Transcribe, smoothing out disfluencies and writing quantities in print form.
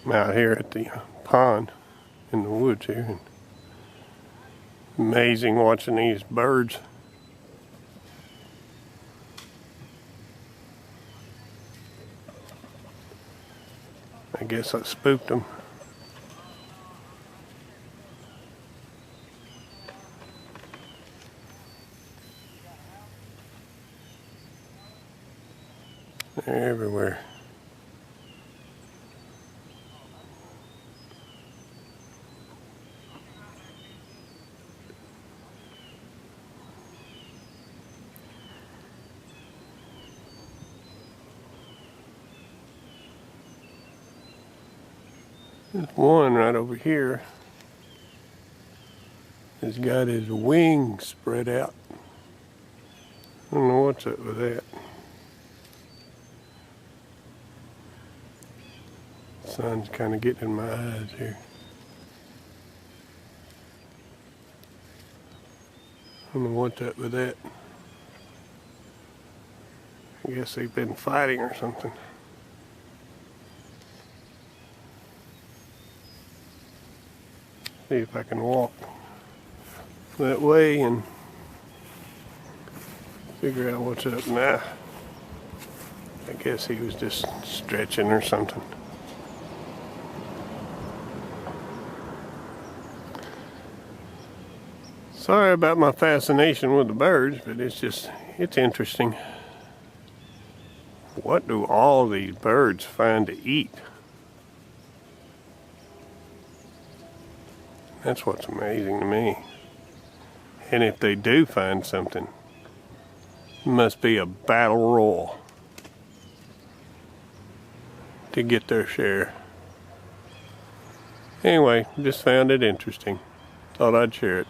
I'm out here at the pond in the woods here, and amazing watching these birds. I guess I spooked them. They're everywhere. There's one right over here. He's got his wings spread out. I don't know what's up with that. The sun's kind of getting in my eyes here. I don't know what's up with that. I guess they've been fighting or something. See if I can walk that way and figure out what's up. Nah, I guess he was just stretching or something. Sorry about my fascination with the birds, but it's interesting. What do all these birds find to eat? That's what's amazing to me. And if they do find something, it must be a battle royal to get their share. Anyway, just found it interesting. Thought I'd share it.